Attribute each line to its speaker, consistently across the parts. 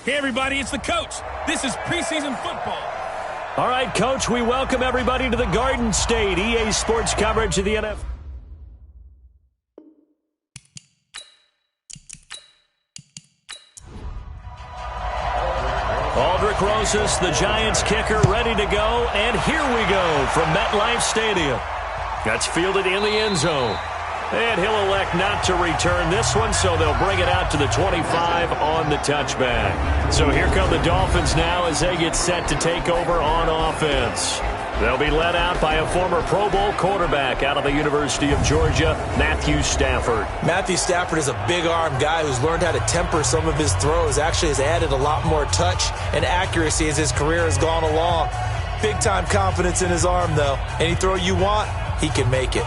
Speaker 1: Hey, everybody, it's the coach. This is preseason football.
Speaker 2: All right, Coach, we welcome everybody to the Garden State EA Sports coverage of the NFL. Aldrich Rosas, the Giants kicker, ready to go. And here we go from MetLife Stadium. That's fielded in the end zone. And he'll elect not to return this one, so they'll bring it out to the 25 on the touchback. So here come the Dolphins now as they get set to take over on offense. They'll be led out by a former Pro Bowl quarterback out of the University of Georgia, Matthew Stafford.
Speaker 3: Matthew Stafford is a big-arm guy who's learned how to temper some of his throws. Actually has added a lot more touch and accuracy as his career has gone along. Big-time confidence in his arm, though. Any throw you want, he can make it.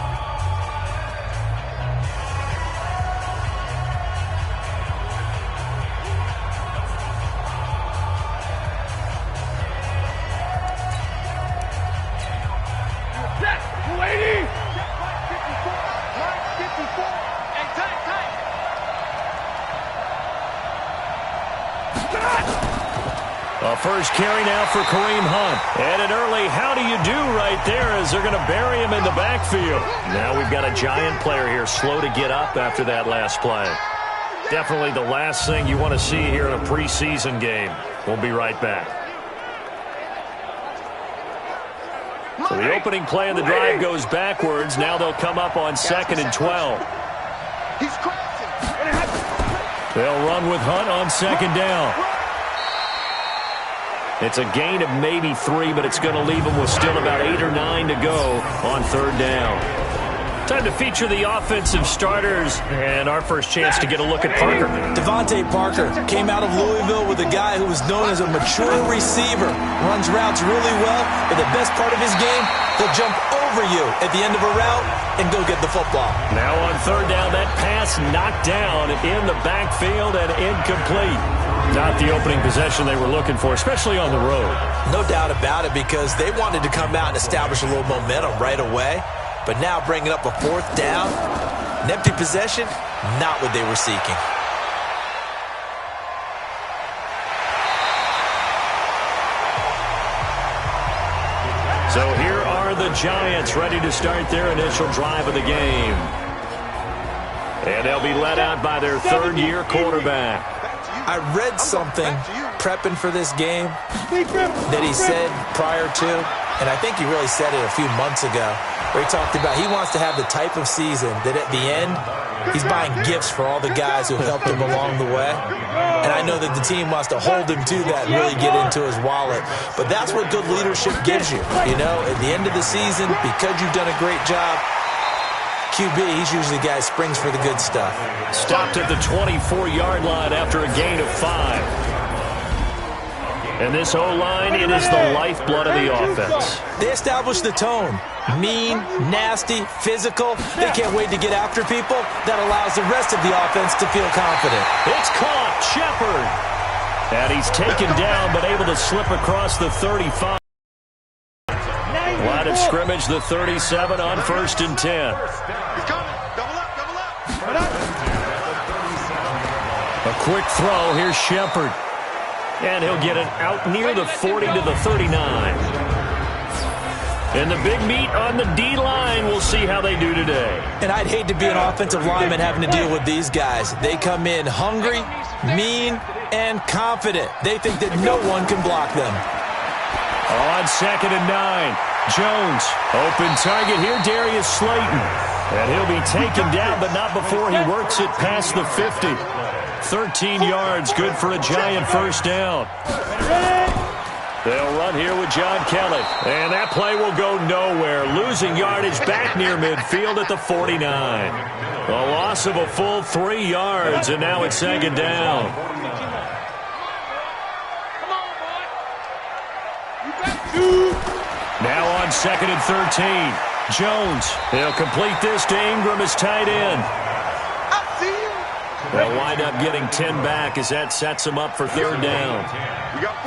Speaker 2: A first carry now for Kareem Hunt. And an early how do you do right there as they're going to bury him in the backfield. Now we've got a Giant player here slow to get up after that last play. Definitely the last thing you want to see here in a preseason game. We'll be right back. So the opening play of the drive goes backwards. Now they'll come up on 2nd and 12. They'll run with Hunt on 2nd down. It's a gain of maybe 3, but it's going to leave them with still about 8 or 9 to go on 3rd down. Time to feature the offensive starters, and our first chance to get a look at Parker.
Speaker 3: Devontae Parker came out of Louisville with a guy who was known as a mature receiver. Runs routes really well, but the best part of his game, he'll jump over you at the end of a route and go get the football.
Speaker 2: Now on 3rd down, that pass knocked down in the backfield and incomplete. Not the opening possession they were looking for, especially on the road.
Speaker 3: No doubt about it, because they wanted to come out and establish a little momentum right away. But now bringing up a 4th down, an empty possession, not what they were seeking.
Speaker 2: So here are the Giants ready to start their initial drive of the game. And they'll be led out by their 3rd-year quarterback.
Speaker 3: I read something prepping for this game that he said prior to, and I think he really said it a few months ago, where he talked about he wants to have the type of season that at the end, he's buying gifts for all the guys who helped him along the way. And I know that the team wants to hold him to that and really get into his wallet. But that's what good leadership gives you. You know, at the end of the season, because you've done a great job, QB, he's usually the guy who springs for the good stuff.
Speaker 2: Stopped at the 24-yard line after a gain of 5. And this O-line, it is the lifeblood of the offense.
Speaker 3: They established the tone. Mean, nasty, physical. They can't wait to get after people. That allows the rest of the offense to feel confident.
Speaker 2: It's caught. Shepard. And he's taken down, but able to slip across the 35. Line of scrimmage, the 37 on 1st and 10. A quick throw. Here's Shepard. And he'll get it out near the 40 to the 39. And the big meat on the D-line. We'll see how they do today.
Speaker 3: And I'd hate to be an offensive lineman having to deal with these guys. They come in hungry, mean, and confident. They think that no one can block them.
Speaker 2: On 2nd and 9. Jones, open target here, Darius Slayton. And he'll be taken down, but not before he works it past the 50. 13 yards, good for a Giant first down. They'll run here with John Kelly. And that play will go nowhere. Losing yardage back near midfield at the 49. A loss of a full 3 yards, and now it's 2nd down. Now on 2nd and 13. Jones, he'll complete this to Ingram as tight end. They'll wind up getting 10 back as that sets them up for 3rd down.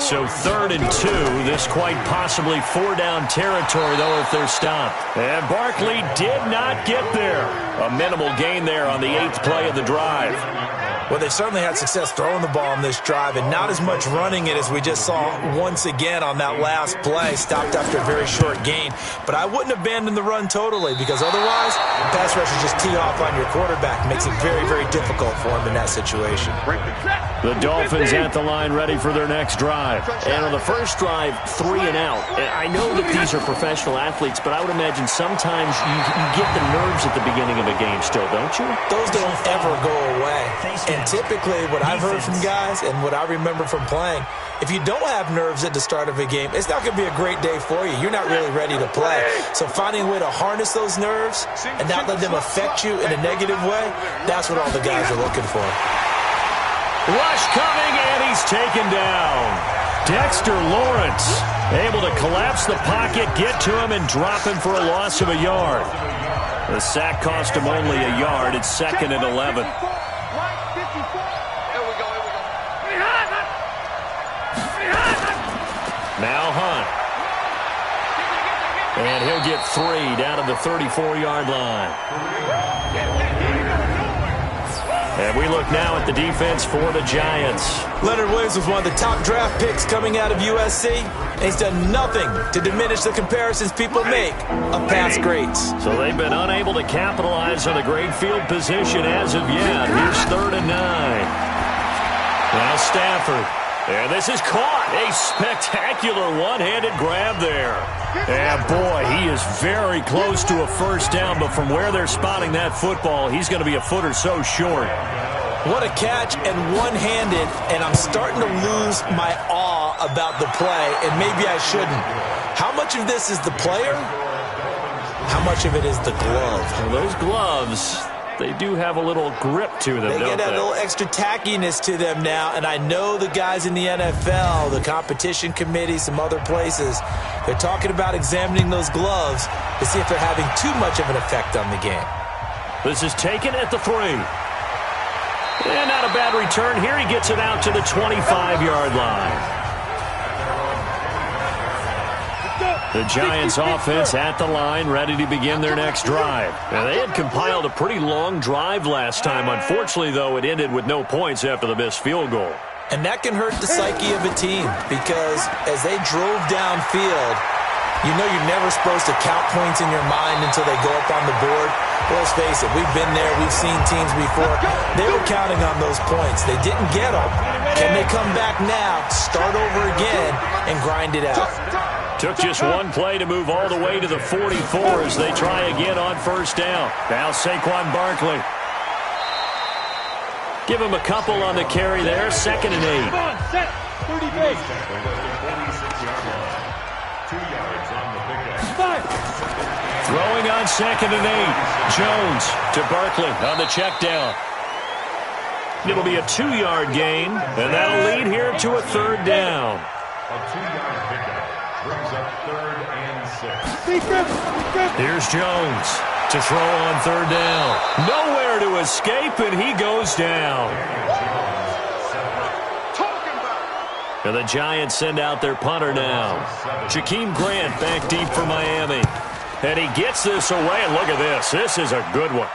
Speaker 2: So 3rd and 2. This quite possibly 4-down territory, though, if they're stopped. And Barkley did not get there. A minimal gain there on the 8th play of the drive.
Speaker 3: Well, they've certainly had success throwing the ball on this drive and not as much running it as we just saw once again on that last play. Stopped after a very short gain. But I wouldn't abandon the run totally because otherwise, pass rushers just tee off on your quarterback. Makes it very, very difficult for him in that situation.
Speaker 2: The Dolphins at the line ready for their next drive.
Speaker 4: And on the first drive, 3 and out. I know that these are professional athletes, but I would imagine sometimes you get the nerves at the beginning of a game still, don't you?
Speaker 3: Those don't ever go away. And typically what I've heard from guys and what I remember from playing, if you don't have nerves at the start of a game, it's not going to be a great day for you. You're not really ready to play. So finding a way to harness those nerves and not let them affect you in a negative way, that's what all the guys are looking for.
Speaker 2: Rush coming, and he's taken down. Dexter Lawrence able to collapse the pocket, get to him, and drop him for a loss of a yard. The sack cost him only a yard. It's 2nd and 11. Now Hunt. And he'll get 3 down to the 34-yard line. And we look now at the defense for the Giants.
Speaker 3: Leonard Williams was one of the top draft picks coming out of USC. And he's done nothing to diminish the comparisons people make of past greats.
Speaker 2: So they've been unable to capitalize on a great field position as of yet. Here's 3rd and 9. Now Stafford. And this is caught. A spectacular one-handed grab there. And boy, he is very close to a first down, but from where they're spotting that football, he's going to be a foot or so short.
Speaker 3: What a catch, and one-handed, and I'm starting to lose my awe about the play, and maybe I shouldn't. How much of this is the player? How much of it is the glove?
Speaker 2: Well, those gloves, they do have a little grip to them,
Speaker 3: They
Speaker 2: don't
Speaker 3: get
Speaker 2: they?
Speaker 3: a little extra tackiness to them now, and I know the guys in the NFL, the competition committee, some other places, they're talking about examining those gloves to see if they're having too much of an effect on the game.
Speaker 2: This is taken at the 3. And not a bad return here. He gets it out to the 25-yard line. The Giants offense at the line, ready to begin their next drive. Now, they had compiled a pretty long drive last time. Unfortunately, though, it ended with no points after the missed field goal.
Speaker 3: And that can hurt the psyche of a team because as they drove downfield, you know you're never supposed to count points in your mind until they go up on the board. Well, let's face it, we've been there. We've seen teams before. They were counting on those points. They didn't get them. Can they come back now, start over again, and grind it out?
Speaker 2: Took just one play to move all the way to the 44 as they try again on first down. Now Saquon Barkley. Give him a couple on the carry there. 2nd and 8.
Speaker 1: Come on, set. 30 pace.
Speaker 5: 2 yards on the pickup.
Speaker 1: 5.
Speaker 2: Throwing on 2nd and 8. Jones to Barkley on the check down. It'll be a 2-yard gain, and that'll lead here to a 3rd down.
Speaker 5: A 2-yard pickup brings up 3rd and 6.
Speaker 2: Here's Jones to throw on 3rd down. Nowhere to escape, and he goes down. And the Giants send out their punter now. Jakeem Grant back deep for Miami. And he gets this away, and look at this. This is a good one.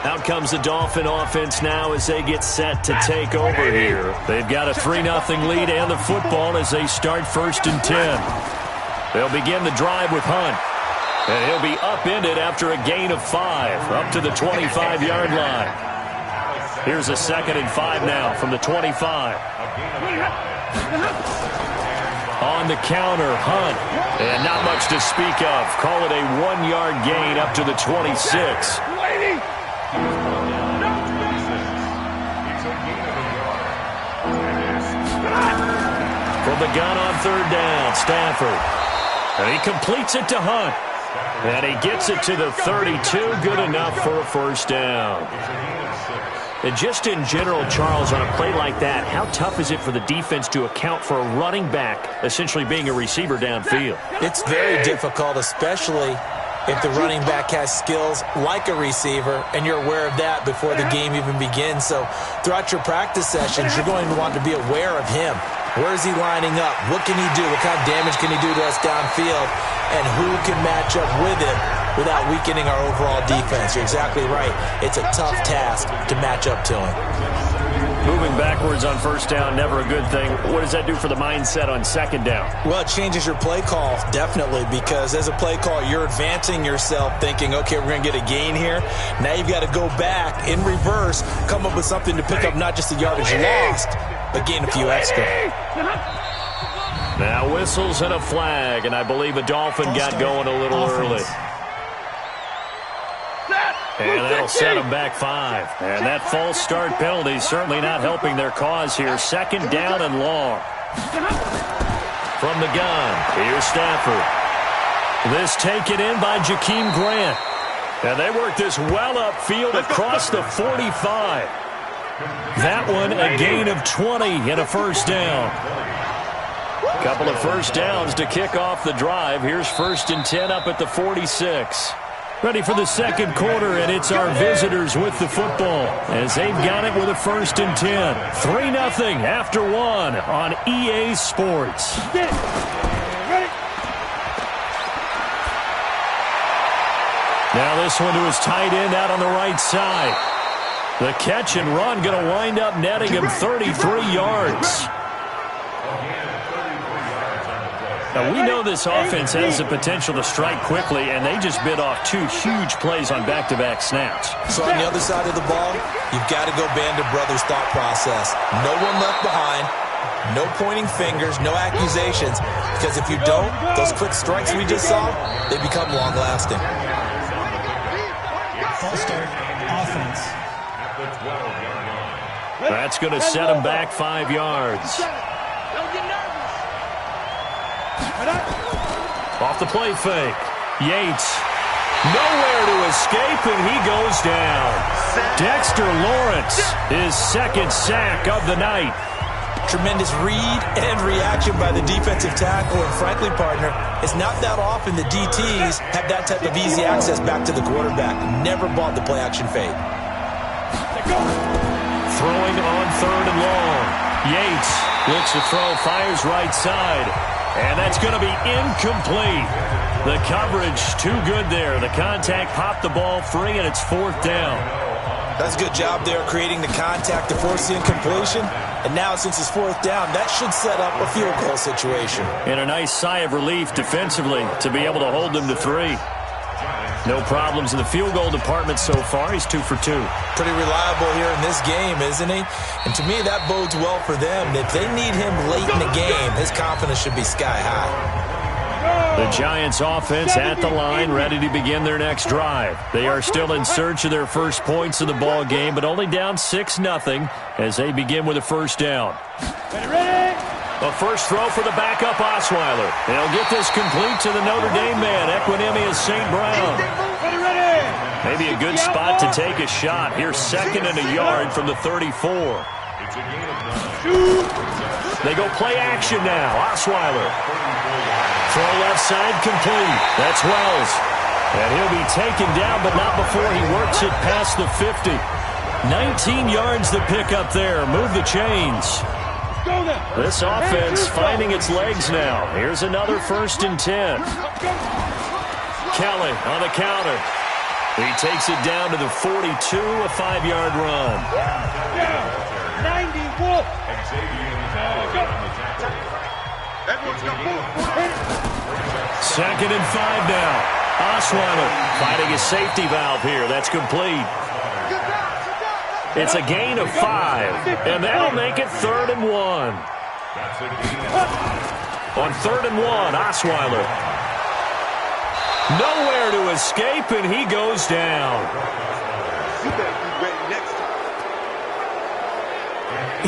Speaker 2: Out comes the Dolphin offense now as they get set to take over here. They've got a 3-0 lead and the football as they start 1st and 10. They'll begin the drive with Hunt. And he'll be upended after a gain of 5 up to the 25-yard line. Here's a 2nd and 5 now from the 25. On the counter, Hunt. And not much to speak of. Call it a 1-yard gain up to the 26. From the gun on 3rd down, Stafford. And he completes it to Hunt. And he gets it to the 32. Good enough for a 1st down. And just in general, Charles, on a play like that, how tough is it for the defense to account for a running back essentially being a receiver downfield?
Speaker 3: It's very difficult, especially if the running back has skills like a receiver, and you're aware of that before the game even begins. So throughout your practice sessions, you're going to want to be aware of him. Where is he lining up? What can he do? What kind of damage can he do to us downfield? And who can match up with him without weakening our overall defense? You're exactly right. It's a tough task to match up to him.
Speaker 4: Moving backwards on first down, never a good thing. What does that do for the mindset on second down?
Speaker 3: Well, it changes your play call, definitely, because as a play call, you're advancing yourself thinking, okay, we're going to get a gain here. Now you've got to go back in reverse, come up with something to pick up not just the yardage lost, but gain a few extra.
Speaker 4: Now whistles and a flag, and I believe a Dolphin got going a little early. And that'll set them back 5. And that false start penalty is certainly not helping their cause here. Second down and long. From the gun, here's Stafford. This taken in by Jakeem Grant. And they work this well upfield across the 45. That one a gain of 20 and a first down. Couple of first downs to kick off the drive. Here's 1st and 10 up at the 46. Ready for the second quarter, and it's our visitors with the football as they've got it with a 1st and 10. 3-0 after 1 on EA Sports. Now this one to his tight end out on the right side. The catch and run going to wind up netting him 33 yards. Now, we know this offense has the potential to strike quickly, and they just bit off 2 huge plays on back-to-back snaps.
Speaker 3: So on the other side of the ball, you've got to go Band of Brothers thought process. No one left behind, no pointing fingers, no accusations, because if you don't, those quick strikes we just saw, they become long-lasting.
Speaker 6: False start, offense.
Speaker 4: That's going to set him back 5 yards. Off the play fake. Yates. Nowhere to escape, and he goes down. Dexter Lawrence, his 2nd sack of the night.
Speaker 3: Tremendous read and reaction by the defensive tackle. And frankly, partner, it's not that often the DTs have that type of easy access back to the quarterback. Never bought the play-action fade.
Speaker 4: Throwing on 3rd and long. Yates looks to throw, fires right side. And that's going to be incomplete. The coverage too good there. The contact popped the ball free, and it's 4th down.
Speaker 3: That's a good job there creating the contact to force the incompletion. And now since it's 4th down, that should set up a field goal situation.
Speaker 4: And a nice sigh of relief defensively to be able to hold them to 3. No problems in the field goal department so far. He's 2 for 2.
Speaker 3: Pretty reliable here in this game, isn't he? And to me, that bodes well for them. If they need him late in the game, his confidence should be sky high.
Speaker 4: The Giants offense at the line, ready to begin their next drive. They are still in search of their first points of the ball game, but only down 6-0 as they begin with a first down. A first throw for the backup Osweiler. They'll get this complete to the Notre Dame man, Equanimeous St. Brown. Maybe a good spot to take a shot. Here's 2nd and a yard from the 34. They go play action now. Osweiler. Throw left side complete. That's Wells. And he'll be taken down, but not before he works it past the 50. 19 yards to pick up there. Move the chains. This offense finding its legs now. Here's another 1st and 10. Kelly on the counter. He takes it down to the 42, a 5-yard run.
Speaker 1: 91.
Speaker 4: 2nd and 5 now. Osweiler finding a safety valve here. That's complete. It's a gain of 5, and that'll make it 3rd and 1. On 3rd and 1, Osweiler. Nowhere to escape, and he goes down.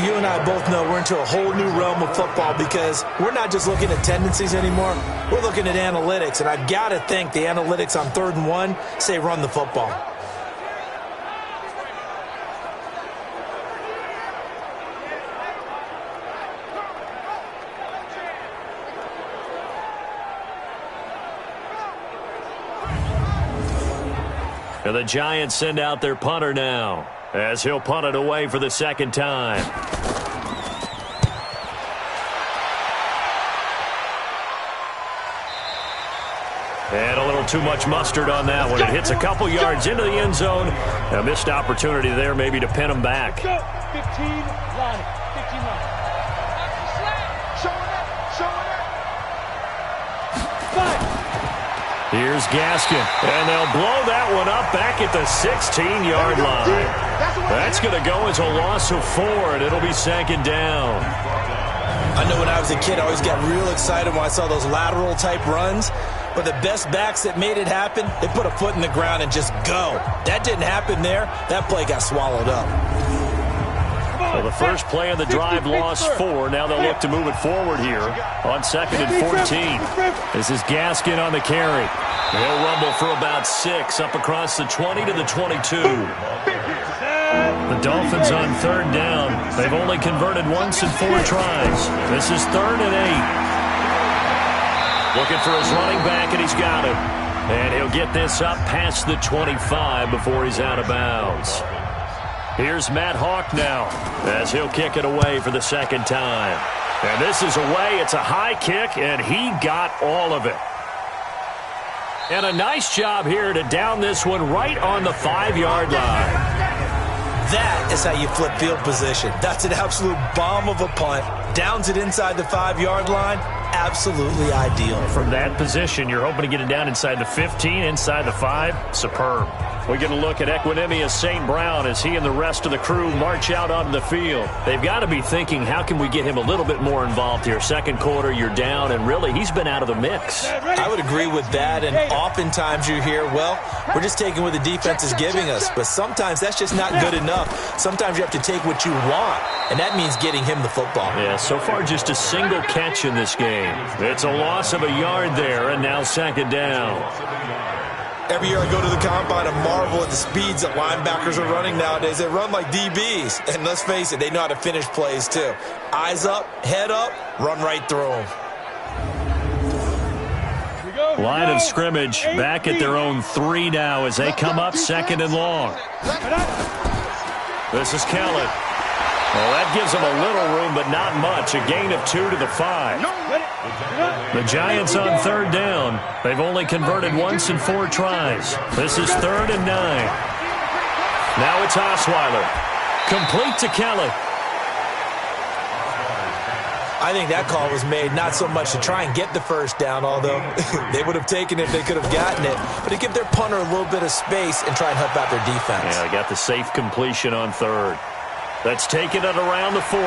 Speaker 3: You and I both know we're into a whole new realm of football because we're not just looking at tendencies anymore. We're looking at analytics, and I've got to think the analytics on 3rd and 1 say run the football.
Speaker 4: And the Giants send out their punter now as he'll punt it away for the 2nd time. little too much mustard on that one. It hits a couple yards into the end zone. A missed opportunity there maybe to pin him back.
Speaker 1: 15 line. 15 line.
Speaker 4: Here's Gaskin, and they'll blow that one up back at the 16-yard line. That's going to go as a loss of 4, and it'll be second down.
Speaker 3: I know when I was a kid, I always got real excited when I saw those lateral-type runs. But the best backs that made it happen, they put a foot in the ground and just go. That didn't happen there. That play got swallowed up.
Speaker 4: So the first play of the drive lost 4. Now they'll look to move it forward here on 2nd and 14. This is Gaskin on the carry. He'll rumble for about 6 up across the 20 to the 22. The Dolphins on 3rd down. They've only converted once in 4 tries. This is 3rd and 8. Looking for his running back, and he's got it. And he'll get this up past the 25 before he's out of bounds. Here's Matt Hawk now as he'll kick it away for the 2nd time. And this is away. It's a high kick, and he got all of it. And a nice job here to down this one right on the 5-yard line.
Speaker 3: That is how you flip field position. That's an absolute bomb of a punt. Downs it inside the 5-yard line. Absolutely ideal.
Speaker 4: From that position, you're hoping to get it down inside the 15, inside the 5. Superb. We get a look at Equinemius St. Brown as he and the rest of the crew march out onto the field. They've got to be thinking, how can we get him a little bit more involved here? 2nd quarter, you're down, and really, he's been out of the mix.
Speaker 3: I would agree with that, and oftentimes you hear, well, we're just taking what the defense is giving us, but sometimes that's just not good enough. Sometimes you have to take what you want, and that means getting him the football.
Speaker 4: Yeah, so far just a single catch in this game. It's a loss of a yard there, and now 2nd down.
Speaker 3: Every year I go to the combine and marvel at the speeds that linebackers are running nowadays. They run like DBs. And let's face it, they know how to finish plays too. Eyes up, head up, run right through them.
Speaker 4: Line of scrimmage back at their own 3 now as they come up 2nd and long. This is Kelly. Well, that gives them a little room, but not much. A gain of 2 to the 5. The Giants on 3rd down. They've only converted once in 4 tries. This is 3rd and 9. Now it's Osweiler. Complete to Kelly.
Speaker 3: I think that call was made not so much to try and get the first down, although they would have taken it if they could have gotten it, but to give their punter a little bit of space and try and help out their defense.
Speaker 4: Yeah, they got the safe completion on 3rd. That's taken it around the 40.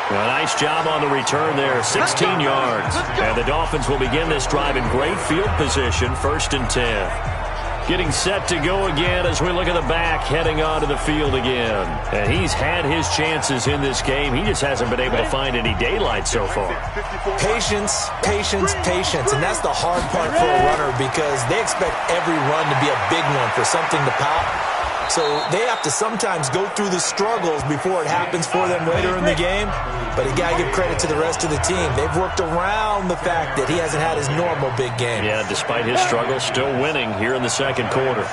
Speaker 4: A nice job on the return there, 16 yards. And the Dolphins will begin this drive in great field position, 1st and 10. Getting set to go again as we look at the back, heading onto the field again. And he's had his chances in this game. He just hasn't been able to find any daylight so far.
Speaker 3: Patience, patience, patience. And that's the hard part for a runner because they expect every run to be a big one for something to pop. So they have to sometimes go through the struggles before it happens for them later in the game. But you got to give credit to the rest of the team. They've worked around the fact that he hasn't had his normal big game.
Speaker 4: Yeah, despite his struggles, still winning here in the 2nd quarter.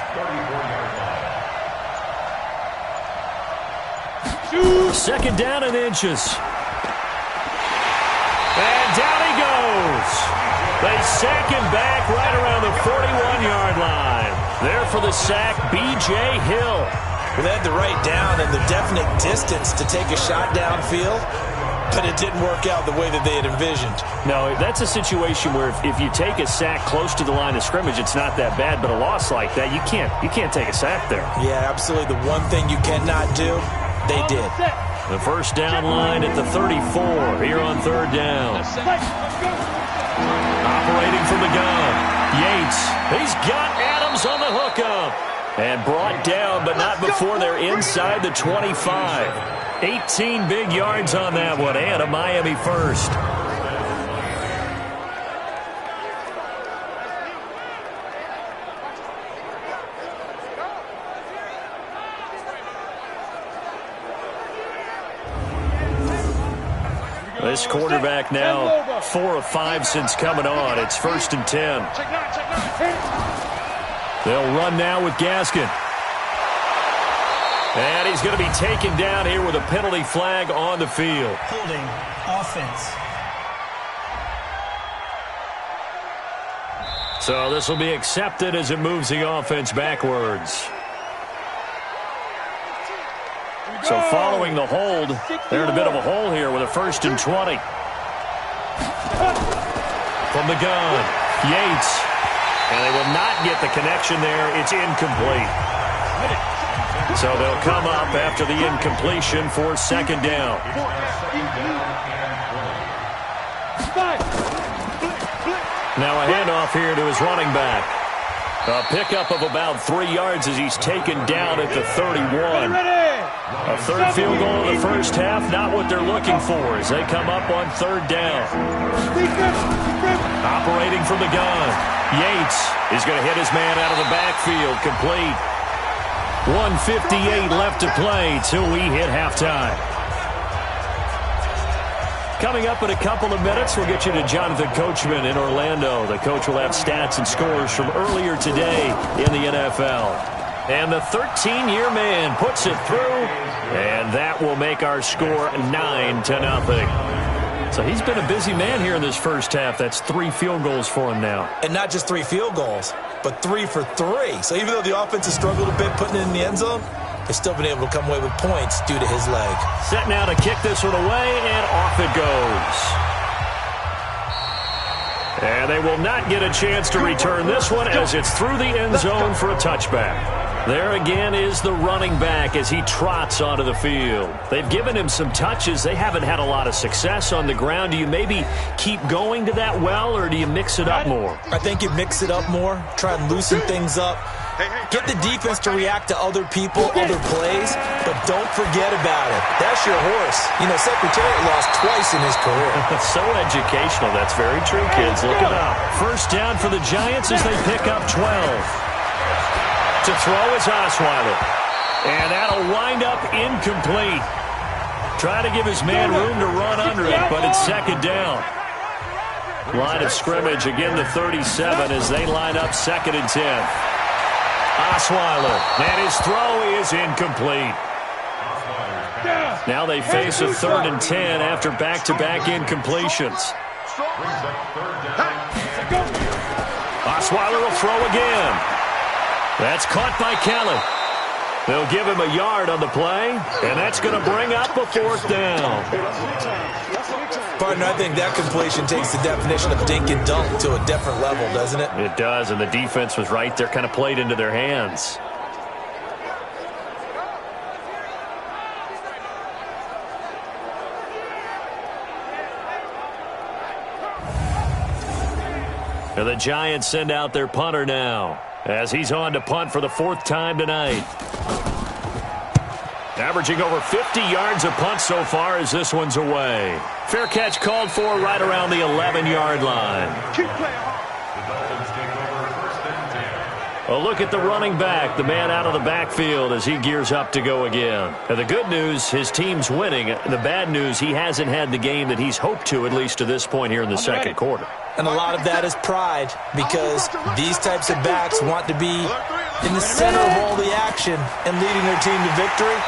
Speaker 4: 2nd down and inches. And down he goes. They sack him back right around the 41-yard line. There for the sack, B.J. Hill.
Speaker 3: Well, they had the right down and the definite distance to take a shot downfield, but it didn't work out the way that they had envisioned.
Speaker 4: No, that's a situation where if you take a sack close to the line of scrimmage, it's not that bad, but a loss like that, you can't take a sack there.
Speaker 3: Yeah, absolutely. The one thing you cannot do, they did.
Speaker 4: The 1st down line at the 34 here on 3rd down. Operating from the gun, Yates. He's got Adams on the hookup. And brought down, but not before they're inside the 25. 18 big yards on that one, and a Miami first. This quarterback now 4 of 5 since coming on. It's 1st and 10. They'll run now with Gaskin. And he's going to be taken down here with a penalty flag on the field.
Speaker 6: Holding offense.
Speaker 4: So this will be accepted as it moves the offense backwards. So following the hold, they're in a bit of a hole here with a 1st and 20. From the gun, Yates. And they will not get the connection there. It's incomplete. So they'll come up after the incompletion for 2nd down. Now a handoff here to his running back. A pickup of about 3 yards as he's taken down at the 31. A 3rd field goal in the first half, not what they're looking for as they come up on 3rd down. Operating from the gun, Yates is going to hit his man out of the backfield, complete. 1:58 left to play till we hit halftime. Coming up in a couple of minutes, we'll get you to Jonathan Coachman in Orlando. The coach will have stats and scores from earlier today in the NFL. And the 13-year man puts it through, and that will make our score 9-0. So he's been a busy man here in this first half. That's 3 field goals for him now.
Speaker 3: And not just 3 field goals, but 3 for 3. So even though the offense has struggled a bit putting it in the end zone, they've still been able to come away with points due to his leg.
Speaker 4: Set now to kick this one away, and off it goes. And they will not get a chance to return this one as it's through the end zone for a touchback. There again is the running back as he trots onto the field. They've given him some touches. They haven't had a lot of success on the ground. Do you maybe keep going to that well, or do you mix it up more?
Speaker 3: I think you mix it up more, try and loosen things up. Get the defense to react to other people, other plays, but don't forget about it. That's your horse. You know, Secretariat lost twice in his career.
Speaker 4: So educational. That's very true, kids. Look it up. First down for the Giants as they pick up 12. To throw is Osweiler. And that'll wind up incomplete. Try to give his man room to run under it, but it's 2nd down. Line of scrimmage, again the 37 as they line up 2nd and 10. Osweiler, and his throw is incomplete. Now they face a 3rd and 10 after back-to-back incompletions. Osweiler will throw again. That's caught by Kelly. They'll give him a yard on the play, and that's going to bring up a 4th down.
Speaker 3: Partner, I think that completion takes the definition of dink and dunk to a different level, doesn't it?
Speaker 4: It does, and the defense was right there, kind of played into their hands. And the Giants send out their punter now, as he's on to punt for the 4th time tonight. Averaging over 50 yards a punt so far as this one's away. Fair catch called for right around the 11-yard line. A look at the running back, the man out of the backfield as he gears up to go again. And the good news, his team's winning. The bad news, he hasn't had the game that he's hoped to, at least to this point here in the second quarter.
Speaker 3: And a lot of that is pride, because these types of backs want to be in the center of all the action and leading their team to victory.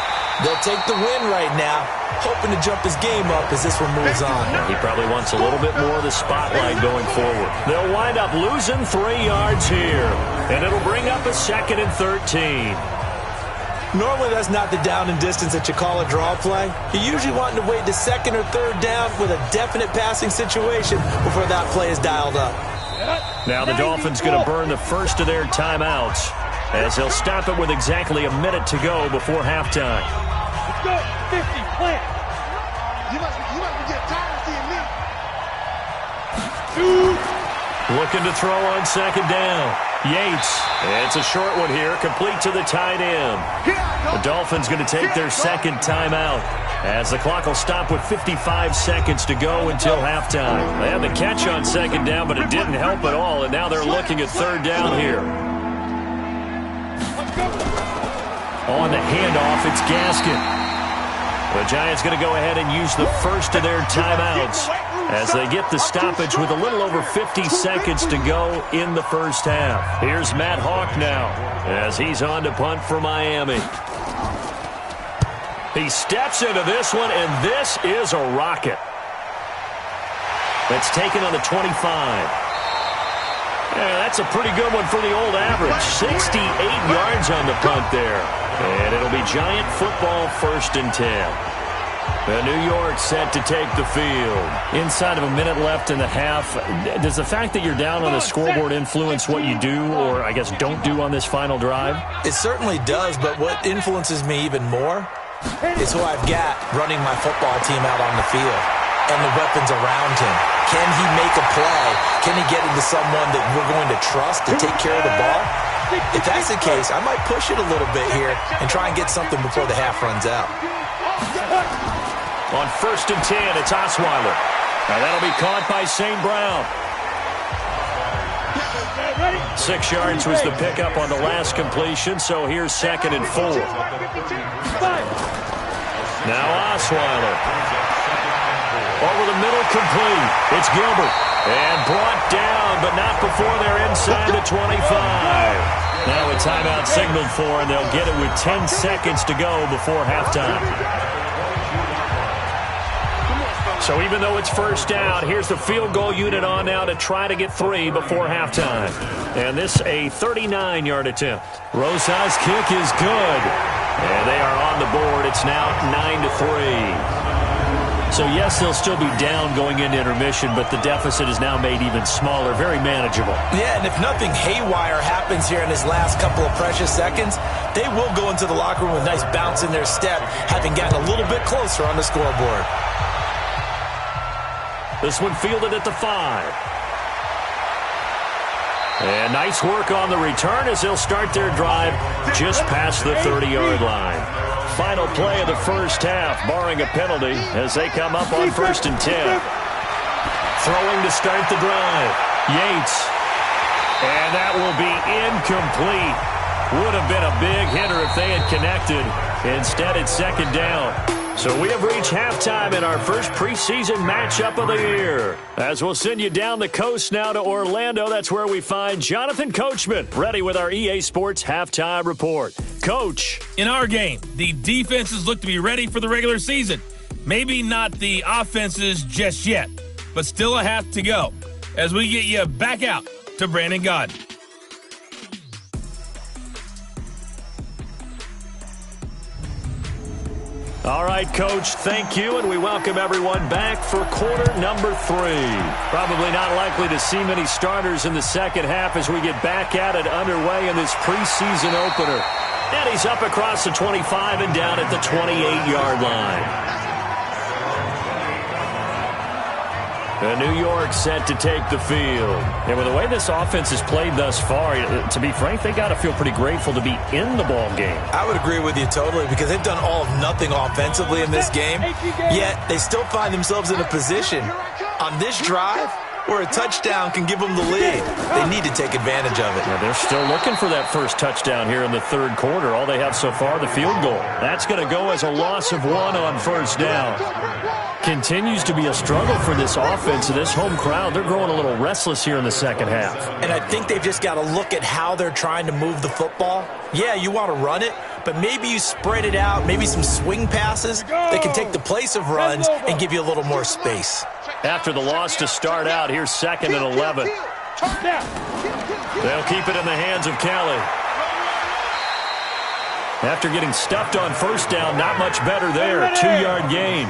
Speaker 3: They'll take the win right now, hoping to jump his game up as this one moves on.
Speaker 4: He probably wants a little bit more of the spotlight going forward. They'll wind up losing 3 yards here, and it'll bring up a 2nd and 13.
Speaker 3: Normally that's not the down and distance that you call a draw play. You're usually wanting to wait to 2nd or 3rd down with a definite passing situation before that play is dialed up.
Speaker 4: Now the Dolphins going to burn the first of their timeouts, as they'll stop it with exactly a minute to go before halftime.
Speaker 1: Let's go. 50, plant. You must get tired of seeing me.
Speaker 4: Looking to throw on 2nd down. Yates. It's a short one here, complete to the tight end. The Dolphins going to take their 2nd timeout, as the clock will stop with 55 seconds to go until halftime. They had the catch on 2nd down, but it didn't help at all, and now they're looking at 3rd down here. On the handoff, it's Gaskin. The Giants going to go ahead and use the first of their timeouts as they get the stoppage with a little over 50 seconds to go in the first half. Here's Matt Hawk now as he's on to punt for Miami. He steps into this one, and this is a rocket. That's taken on the 25. Yeah, that's a pretty good one for the old average. 68 yards on the punt there. And it'll be Giant football 1st and 10. The New York set to take the field.
Speaker 2: Inside of a minute left in the half, does the fact that you're down on the scoreboard influence what you do or, I guess, don't do on this final drive?
Speaker 3: It certainly does, but what influences me even more is who I've got running my football team out on the field and the weapons around him. Can he make a play? Can he get into someone that we're going to trust to take care of the ball? If that's the case, I might push it a little bit here and try and get something before the half runs out.
Speaker 4: On 1st and 10, it's Osweiler. Now that'll be caught by St. Brown.
Speaker 2: 6 yards was the pickup on the last completion, so here's 2nd and 4.
Speaker 4: Now Osweiler. Over the middle, complete. It's Gilbert. And brought down, but not before they're inside the 25.
Speaker 2: Now a timeout signaled for, and they'll get it with 10 seconds to go before halftime.
Speaker 4: So even though it's 1st down, here's the field goal unit on now to try to get 3 before halftime.
Speaker 2: And this a 39-yard attempt. Rosa's kick is good.
Speaker 4: And they are on the board. It's now 9-3.
Speaker 2: So, yes, they'll still be down going into intermission, but the deficit is now made even smaller, very manageable.
Speaker 3: Yeah, and if nothing haywire happens here in his last couple of precious seconds, they will go into the locker room with a nice bounce in their step, having gotten a little bit closer on the scoreboard.
Speaker 4: This one fielded at the 5. And nice work on the return as they'll start their drive just past the 30-yard line. Final play of the 1st half, barring a penalty, as they come up on 1st and 10. Throwing to start the drive. Yates. And that will be incomplete. Would have been a big hitter if they had connected. Instead, it's 2nd down. So we have reached halftime in our first preseason matchup of the year. As we'll send you down the coast now to Orlando, that's where we find Jonathan Coachman, ready with our EA Sports Halftime Report. Coach.
Speaker 7: In our game, the defenses look to be ready for the regular season. Maybe not the offenses just yet, but still a half to go. As we get you back out to Brandon Gaudin.
Speaker 4: All right, Coach, thank you, and we welcome everyone back for quarter number 3. Probably not likely to see many starters in the second half as we get back at it underway in this preseason opener. And he's up across the 25 and down at the 28-yard line. The New York set to take the field.
Speaker 2: And with the way this offense has played thus far, to be frank, they got to feel pretty grateful to be in the ball game.
Speaker 3: I would agree with you totally because they've done all of nothing offensively in this game, yet they still find themselves in a position on this drive where a touchdown can give them the lead. They need to take advantage of it.
Speaker 2: Yeah, they're still looking for that first touchdown here in the 3rd quarter. All they have so far, the field goal.
Speaker 4: That's going to go as a loss of 1 on 1st down.
Speaker 2: Continues to be a struggle for this offense. This home crowd, they're growing a little restless here in the second half.
Speaker 3: And I think they've just got to look at how they're trying to move the football. Yeah, you want to run it, but maybe you spread it out, maybe some swing passes that can take the place of runs and give you a little more space.
Speaker 4: After the loss to start out, here's 2nd and 11. They'll keep it in the hands of Kelly. After getting stuffed on 1st down, not much better there. 2-yard gain.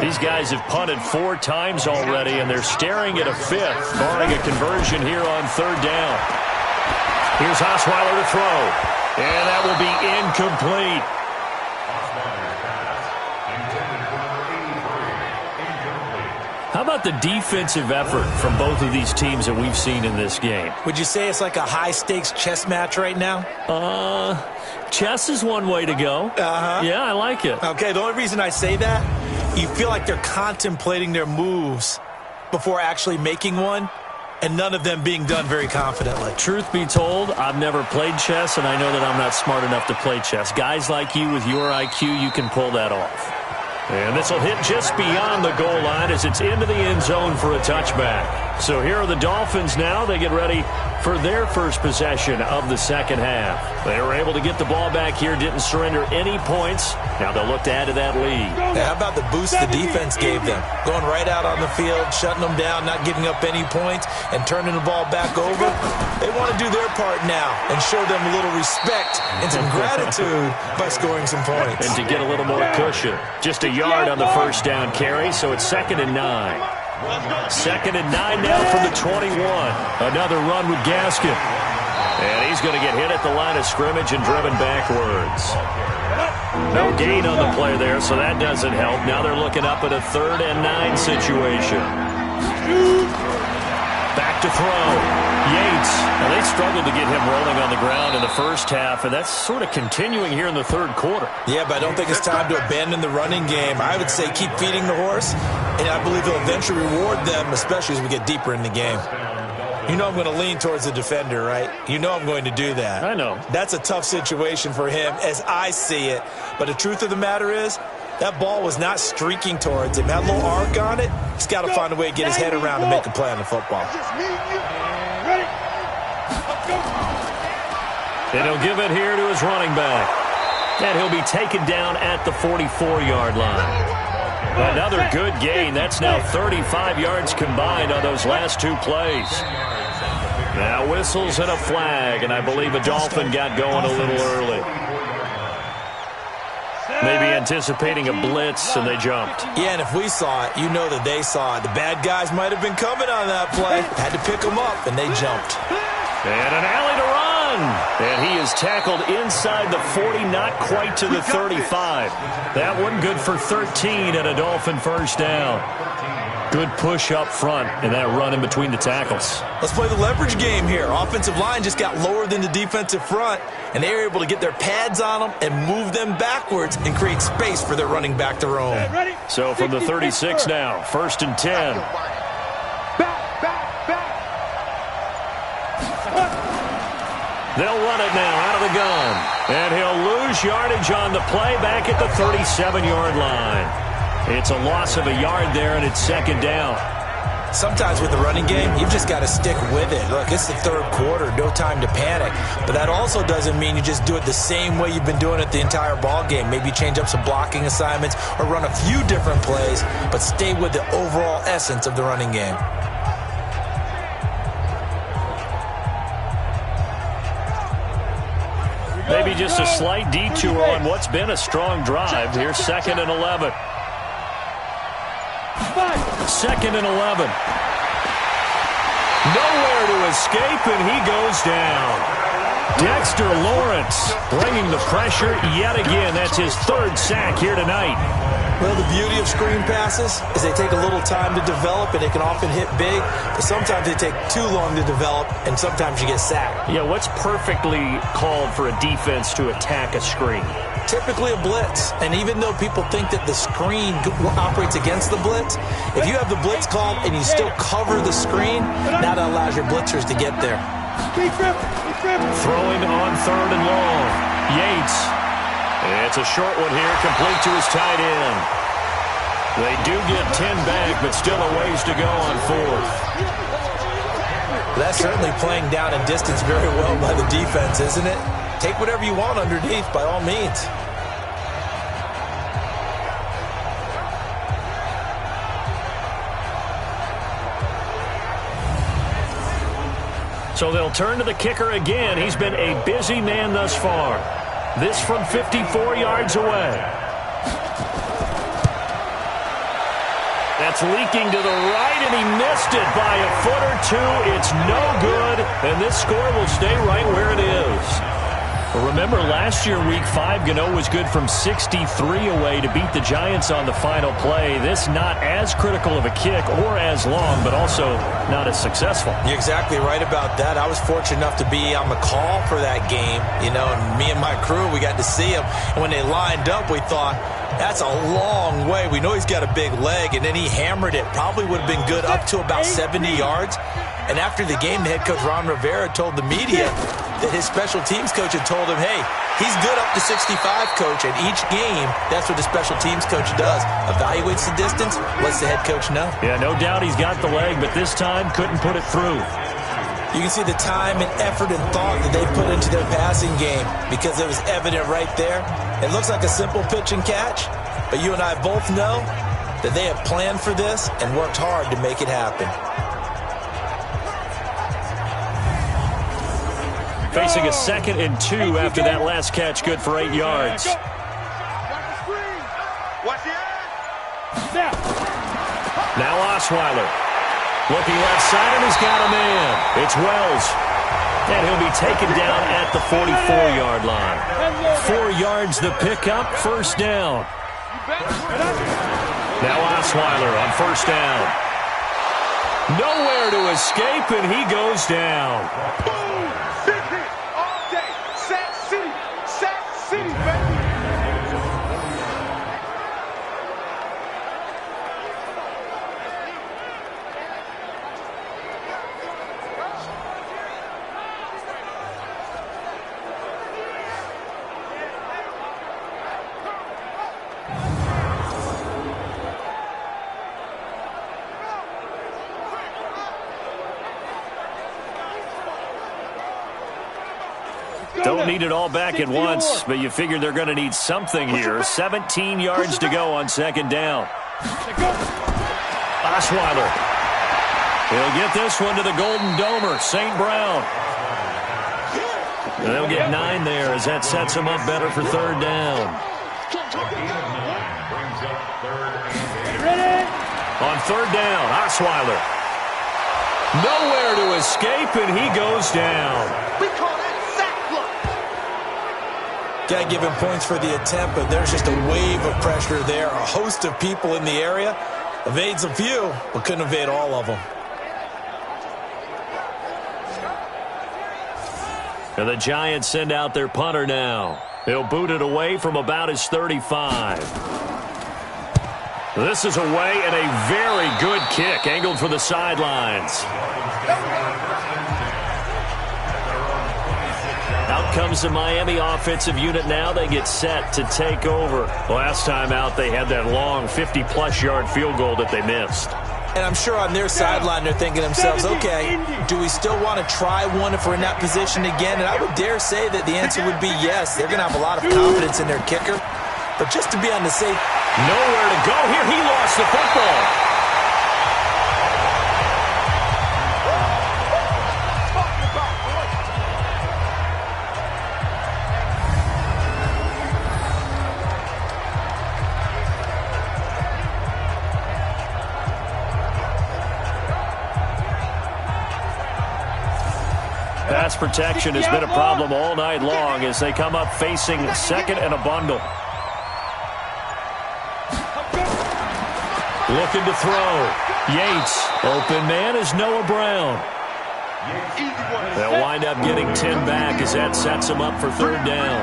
Speaker 4: These guys have punted 4 times already, and they're staring at a 5th, barring a conversion here on 3rd down. Here's Osweiler to throw, and that will be incomplete.
Speaker 2: How about the defensive effort from both of these teams that we've seen in this game?
Speaker 3: Would you say it's like a high-stakes chess match right now?
Speaker 2: Chess is one way to go. Yeah, I like it.
Speaker 3: Okay, the only reason I say that, you feel like they're contemplating their moves before actually making one, and none of them being done very confidently.
Speaker 2: Truth be told, I've never played chess, and I know that I'm not smart enough to play chess. Guys like you with your IQ, you can pull that off.
Speaker 4: And this will hit just beyond the goal line as it's into the end zone for a touchback. So here are the Dolphins now. They get ready for their first possession of the second half. They were able to get the ball back here, didn't surrender any points. Now they'll look to add to that lead.
Speaker 3: How about the boost the defense gave them? Going right out on the field, shutting them down, not giving up any points, and turning the ball back over. They want to do their part now and show them a little respect and some gratitude by scoring some points.
Speaker 4: And to get a little more cushion. Just a yard on the first down carry, so it's 2nd and 9. 2nd and 9 now from the 21. Another run with Gaskin. And he's going to get hit at the line of scrimmage and driven backwards. No gain on the play there, so that doesn't help. Now they're looking up at a 3rd and 9 situation. Back to throw. Yates. Now they struggled to get him rolling on the ground in the first half, and that's sort of continuing here in the third quarter.
Speaker 3: Yeah, but I don't think it's time to abandon the running game. I would say keep feeding the horse, and I believe he'll eventually reward them, especially as we get deeper in the game. You know I'm going to lean towards the defender, right? You know I'm going to do that.
Speaker 4: I know.
Speaker 3: That's a tough situation for him as I see it. But the truth of the matter is, that ball was not streaking towards him. That little arc on it, he's got to find a way to get his head around and make a play on the football.
Speaker 4: And he'll give it here to his running back. And he'll be taken down at the 44-yard line. Another good gain. That's now 35 yards combined on those last 2 plays. Now whistles and a flag, and I believe a Dolphin got going a little early. Maybe anticipating a blitz, and they jumped.
Speaker 3: Yeah, and if we saw it, you know that they saw it. The bad guys might have been coming on that play. Had to pick them up, and they jumped.
Speaker 4: And an alley to run. And he is tackled inside the 40, not quite to the 35. That one good for 13 and a Dolphin first down. Good push up front and that run in between the tackles.
Speaker 3: Let's play the leverage game here. Offensive line just got lower than the defensive front, and they were able to get their pads on them and move them backwards and create space for their running back to roam.
Speaker 4: So from the 36 now, 1st and 10. They'll run it now out of the gun. And he'll lose yardage on the play back at the 37-yard line. It's a loss of a yard there, and it's 2nd down.
Speaker 3: Sometimes with the running game, you've just got to stick with it. Look, it's the 3rd quarter, no time to panic. But that also doesn't mean you just do it the same way you've been doing it the entire ball game. Maybe change up some blocking assignments or run a few different plays, but stay with the overall essence of the running game.
Speaker 4: Maybe just a slight detour on what's been a strong drive. Here's 2nd and 11. 2nd and 11. Nowhere to escape, and he goes down. Dexter Lawrence bringing the pressure yet again. That's his 3rd sack here tonight.
Speaker 3: Well, the beauty of screen passes is they take a little time to develop, and they can often hit big, but sometimes they take too long to develop, and sometimes you get sacked.
Speaker 4: Yeah, what's perfectly called for a defense to attack a screen?
Speaker 3: Typically a blitz, and even though people think that the screen operates against the blitz, if you have the blitz called and you still cover the screen, that allows your blitzers to get there.
Speaker 4: Throwing on 3rd and long. Yates. It's a short one here, complete to his tight end. They do get 10 back, but still a ways to go on 4th.
Speaker 3: That's certainly playing down and distance very well by the defense, isn't it? Take whatever you want underneath, by all means.
Speaker 4: So they'll turn to the kicker again. He's been a busy man thus far. This from 54 yards away. That's leaking to the right, and he missed it by a foot or 2. It's no good, and this score will stay right where it is. Well, remember, last year, Week 5, Gano was good from 63 away to beat the Giants on the final play. This not as critical of a kick or as long, but also not as successful.
Speaker 3: You're exactly right about that. I was fortunate enough to be on the call for that game, and me and my crew, we got to see him. And when they lined up, we thought, that's a long way. We know he's got a big leg, and then he hammered it. Probably would have been good up to about 70 yards. And after the game, the head coach, Ron Rivera, told the media that his special teams coach had told him, hey, he's good up to 65, coach. And each game, that's what the special teams coach does. Evaluates the distance, lets the head coach know.
Speaker 2: Yeah, no doubt he's got the leg, but this time couldn't put it through.
Speaker 3: You can see the time and effort and thought that they put into their passing game because it was evident right there. It looks like a simple pitch and catch, but you and I both know that they have planned for this and worked hard to make it happen.
Speaker 2: Facing a 2nd and 2 after that last catch, good for 8 yards. Now Osweiler. Looking left side, and he's got a man. It's Wells. And he'll be taken down at the 44-yard line. 4 yards the pickup, first down. Now Osweiler on first down. Nowhere to escape, and he goes down.
Speaker 1: Boom! Big hit all day. Sack City, baby.
Speaker 2: Don't need it all back at once, but you figure they're going to need something here. 17 yards to go on second down. Osweiler. He'll get this one to the Golden Domer, St. Brown. They'll get 9 there as that sets them up better for third down. On third down, Osweiler. Nowhere to escape, and he goes down.
Speaker 1: We call that sack block.
Speaker 3: Got to give him points for the attempt, but there's just a wave of pressure there. A host of people in the area. Evades a few, but couldn't evade all of them.
Speaker 2: And the Giants send out their punter now. He'll boot it away from about his 35. This is away and a very good kick, angled for the sidelines. Out comes the Miami offensive unit now. They get set to take over. Last time out, they had that long 50-plus yard field goal that they missed.
Speaker 3: And I'm sure on their sideline they're thinking to themselves, okay, do we still want to try one if we're in that position again? And I would dare say that the answer would be yes. They're going to have a lot of confidence in their kicker. But just to be on the safe...
Speaker 2: Nowhere to go here. He lost the football. Pass protection has been a problem all night long as they come up facing second and a bundle. Looking to throw. Yates. Open man is Noah Brown. They'll wind up getting 10 back as that sets them up for third down.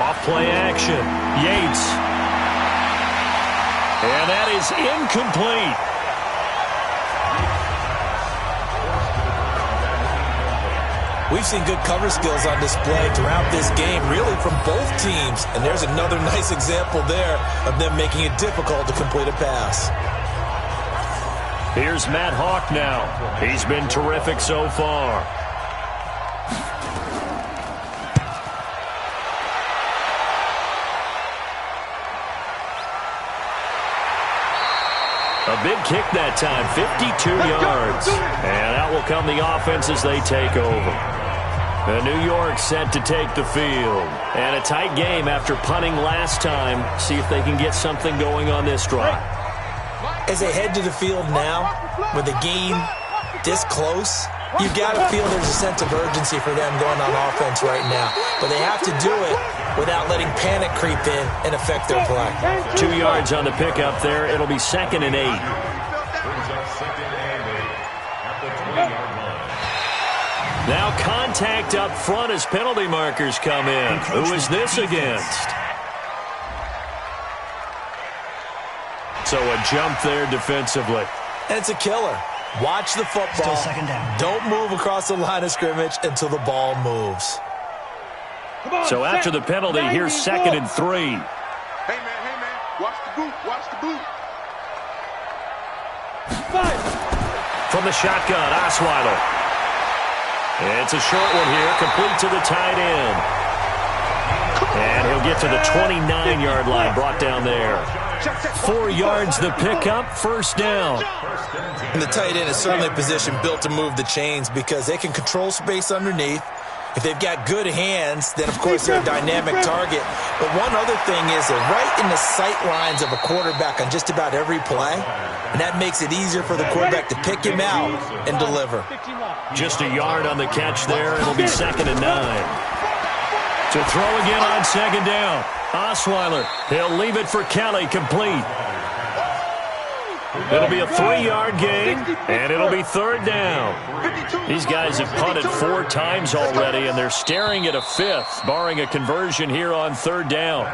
Speaker 2: Off play action. Yates. And that is incomplete.
Speaker 3: We've seen good cover skills on display throughout this game, really from both teams. And there's another nice example there of them making it difficult to complete a pass.
Speaker 2: Here's Matt Hawk now. He's been terrific so far. A big kick that time, 52 yards. And out will come the offense as they take over. New York set to take the field. And a tight game after punting last time. See if they can get something going on this drive.
Speaker 3: As they head to the field now, with the game this close, you've got to feel there's a sense of urgency for them going on offense right now. But they have to do it without letting panic creep in and affect their play.
Speaker 2: 2 yards on the pickup there. It'll be 2nd and 8. Now contact up front as penalty markers come in. Who is this against? So a jump there defensively.
Speaker 3: And it's a killer. Watch the football.
Speaker 6: Still second down.
Speaker 3: Don't move across the line of scrimmage until the ball moves.
Speaker 2: So after the penalty, here's 2nd and 3.
Speaker 1: Hey, man, watch the boot, watch the boot.
Speaker 2: From the shotgun, Osweiler. It's a short one here, complete to the tight end. And he'll get to the 29-yard line, brought down there. 4 yards the pickup, first down.
Speaker 3: And the tight end is certainly a position built to move the chains because they can control space underneath. If they've got good hands, then, of course, they're a dynamic target. But one other thing is they're right in the sight lines of a quarterback on just about every play, and that makes it easier for the quarterback to pick him out and deliver.
Speaker 2: Just a yard on the catch there. It'll be 2nd and 9. To throw again on 2nd down. Osweiler, he'll leave it for Kelly, complete. It'll be a 3-yard gain, and it'll be 3rd down. These guys have punted 4 times already, and they're staring at a 5th, barring a conversion here on 3rd down.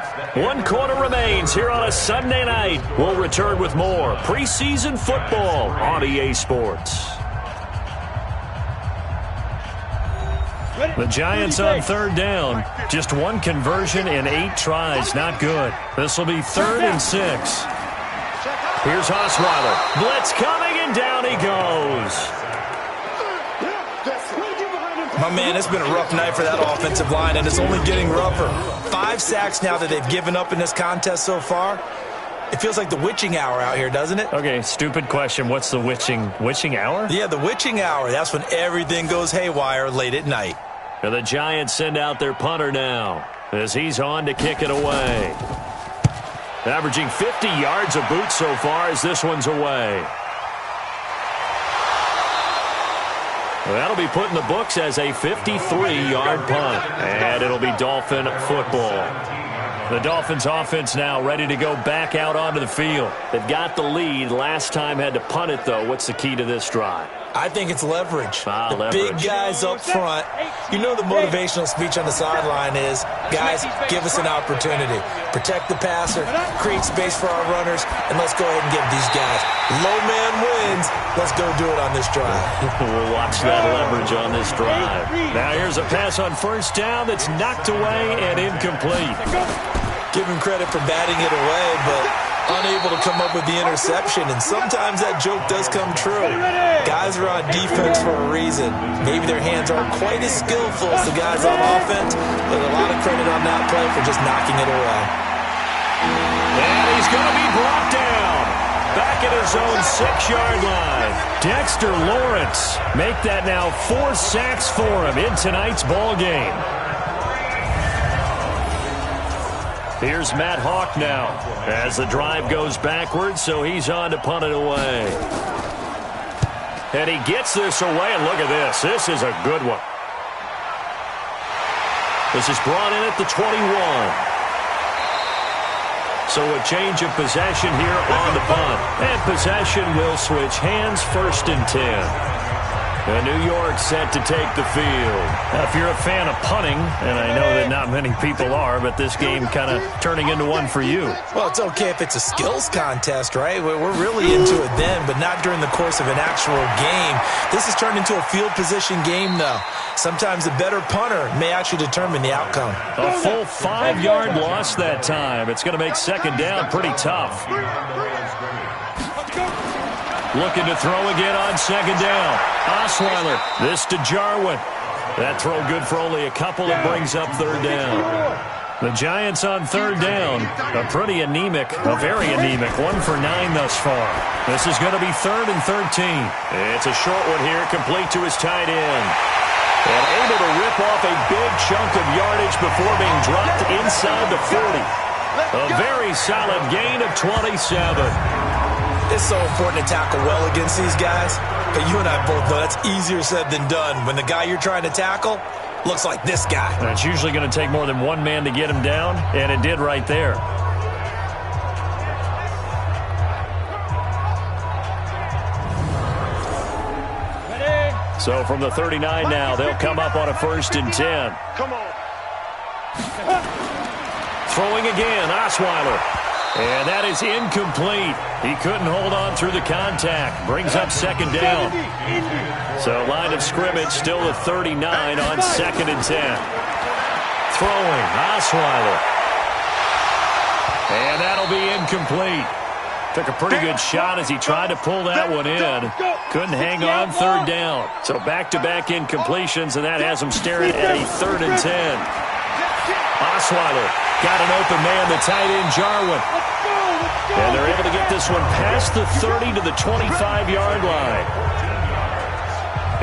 Speaker 2: 1 quarter remains here on a Sunday night. We'll return with more preseason football on EA Sports. The Giants on 3rd down. Just 1 conversion in 8 tries. Not good. This will be 3rd and 6. Here's Osweiler. Blitz coming, and down he goes.
Speaker 3: My man, it's been a rough night for that offensive line, and it's only getting rougher. 5 sacks now that they've given up in this contest so far. It feels like the witching hour out here, doesn't it?
Speaker 2: Okay, stupid question. What's the witching hour?
Speaker 3: Yeah, the witching hour. That's when everything goes haywire late at night.
Speaker 2: And the Giants send out their punter now as he's on to kick it away. Averaging 50 yards a boot so far as this one's away. Well, that'll be put in the books as a 53-yard punt. And it'll be Dolphin football. The Dolphins offense now ready to go back out onto the field. They've got the lead. Last time had to punt it, though. What's the key to this drive?
Speaker 3: I think it's leverage. The
Speaker 2: Leverage.
Speaker 3: big guys up front. You know the motivational speech on the sideline is, guys, give us an opportunity. Protect the passer, create space for our runners, and let's go ahead and give these guys. Low man wins. Let's go do it on this drive.
Speaker 2: We'll watch that leverage on this drive. Now here's a pass on 1st down that's knocked away and incomplete.
Speaker 3: Give him credit for batting it away, but unable to come up with the interception, and sometimes that joke does come true. Guys are on defense for a reason. Maybe their hands aren't quite as skillful as the guys on offense, but a lot of credit on that play for just knocking it away.
Speaker 2: And he's going to be brought down. Back at his own 6-yard line. Dexter Lawrence make that now 4 sacks for him in tonight's ball game. Here's Matt Hawk now as the drive goes backwards, so he's on to punt it away. And he gets this away, and look at this. This is a good one. This is brought in at the 21. So a change of possession here on the punt. And possession will switch hands, 1st and 10. And New York set to take the field. Now, if you're a fan of punting, and I know that not many people are, but this game kind of turning into one for you.
Speaker 3: Well, it's okay if it's a skills contest, right? We're really into it then, but not during the course of an actual game. This has turned into a field position game, though. Sometimes the better punter may actually determine the outcome.
Speaker 2: A full 5-yard loss that time. It's going to make 2nd down pretty tough. Looking to throw again on 2nd down. Osweiler, this to Jarwin. That throw good for only a couple. It brings up 3rd down. The Giants on 3rd down. A pretty anemic, a very anemic 1 for 9 thus far. This is going to be 3rd and 13. It's a short one here, complete to his tight end. And able to rip off a big chunk of yardage before being dropped inside the 40. A very solid gain of 27.
Speaker 3: It's so important to tackle well against these guys. But you and I both know that's easier said than done. When the guy you're trying to tackle looks like this guy.
Speaker 2: And it's usually going to take more than one man to get him down, and it did right there. So from the 39 now, they'll come up on a 1st and 10.
Speaker 1: Come on.
Speaker 2: Throwing again, Osweiler.
Speaker 4: And that is incomplete. He couldn't hold on through the contact. Brings up second down. So line of scrimmage still at 39 on 2nd and 10. Throwing, Osweiler. And that'll be incomplete. Took a pretty good shot as he tried to pull that one in. Couldn't hang on 3rd down. So back-to-back incompletions, and that has him staring at a 3rd and 10. Osweiler got an open man, the tight end, Jarwin. And they're able to get this one past the 30 to the 25-yard line.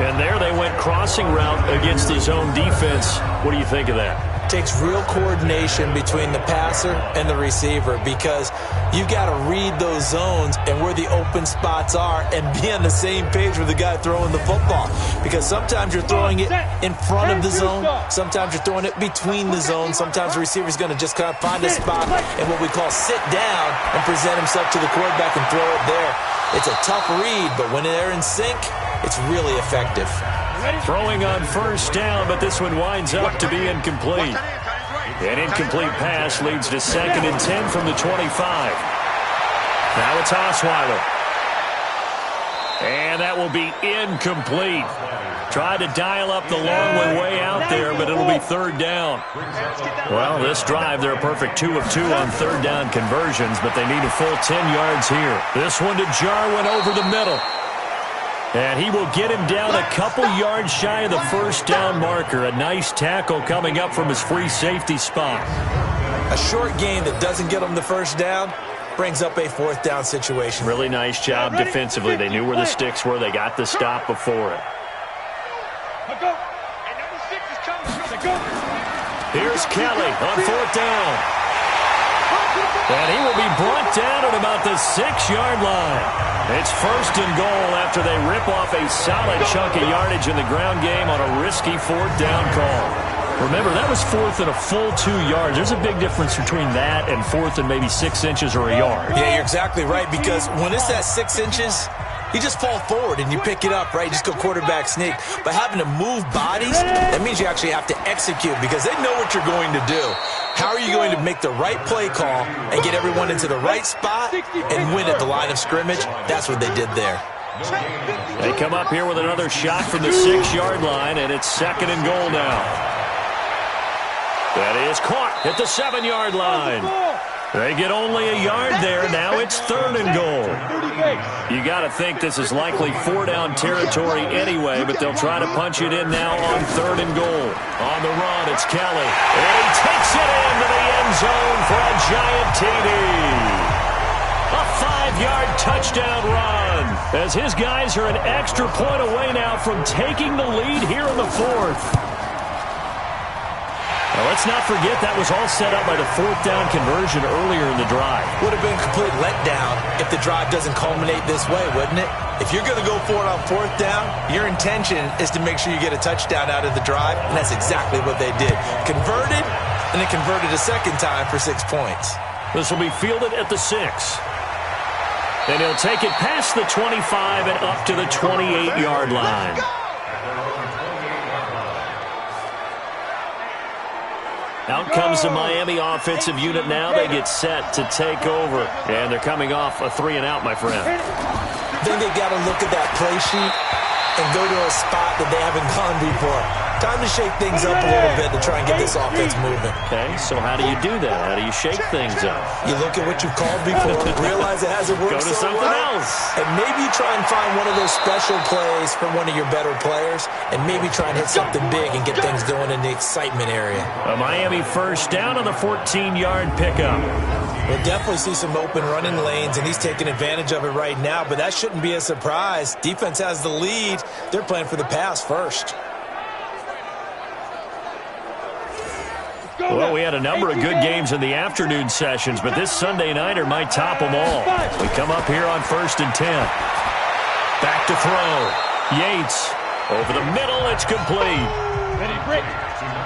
Speaker 4: And there they went crossing route against the zone defense. What do you think of that?
Speaker 3: Takes real coordination between the passer and the receiver because you got to read those zones and where the open spots are and be on the same page with the guy throwing the football. Because sometimes you're throwing it in front of the zone. Sometimes you're throwing it between the zones. Sometimes the receiver's going to just kind of find a spot and what we call sit down and present himself to the quarterback and throw it there. It's a tough read, but when they're in sync, it's really effective.
Speaker 4: Throwing on 1st down, but this one winds up to be incomplete. An incomplete pass leads to 2nd and 10 from the 25. Now it's Osweiler. And that will be incomplete. Tried to dial up the long one way out there, but it'll be 3rd down. Well, this drive, they're a perfect 2 of 2 on 3rd down conversions, but they need a full 10 yards here. This one to Jarwin over the middle. And he will get him down a couple yards shy of the 1st down marker. A nice tackle coming up from his free safety spot.
Speaker 3: A short gain that doesn't get him the 1st down brings up a 4th down situation.
Speaker 4: Really nice job defensively. They knew where the sticks were. They got the stop before it. Here's Kelly on 4th down. And he will be brought down at about the 6-yard line. It's 1st and goal after they rip off a solid chunk of yardage in the ground game on a risky 4th down call. Remember, that was 4th and a full 2 yards. There's a big difference between that and 4th and maybe 6 inches or a yard.
Speaker 3: Yeah, you're exactly right, because when it's at 6 inches, you just fall forward and you pick it up, right? You just go quarterback sneak. But having to move bodies, that means you actually have to execute because they know what you're going to do. How are you going to make the right play call and get everyone into the right spot and win at the line of scrimmage? That's what they did there.
Speaker 4: They come up here with another shot from the 6-yard line, and it's 2nd and goal now. That is caught at the 7-yard line. They get only a yard there. Now it's 3rd and goal. You got to think this is likely 4-down territory anyway, but they'll try to punch it in now on 3rd and goal. On the run, it's Kelly. And he takes it into the end zone for a giant TD. A 5-yard touchdown run as his guys are an extra point away now from taking the lead here in the 4th. Now, let's not forget that was all set up by the 4th down conversion earlier in the drive.
Speaker 3: Would have been a complete letdown if the drive doesn't culminate this way, wouldn't it? If you're going to go for it on 4th down, your intention is to make sure you get a touchdown out of the drive, and that's exactly what they did. Converted, and then converted a second time for 6 points.
Speaker 4: This will be fielded at the 6. And he'll take it past the 25 and up to the 28-yard line. Out comes the Miami offensive unit now. They get set to take over. And they're coming off a 3-and-out, my friend.
Speaker 3: I think they got to look at that play sheet and go to a spot that they haven't gone before. Time to shake things up a little bit to try and get this offense moving.
Speaker 4: Okay, so how do you do that? How do you shake things up?
Speaker 3: You look at what you've called before, realize it hasn't worked
Speaker 4: Go to something else.
Speaker 3: And maybe you try and find one of those special plays from one of your better players, and maybe try and hit something big and get things going in the excitement area.
Speaker 4: A Miami 1st down on the 14-yard pickup.
Speaker 3: We'll definitely see some open running lanes, and he's taking advantage of it right now, but that shouldn't be a surprise. Defense has the lead. They're playing for the pass first.
Speaker 4: Well, we had a number of good games in the afternoon sessions, but this Sunday nighter might top them all. We come up here on 1st and 10. Back to throw. Yates over the middle. It's complete.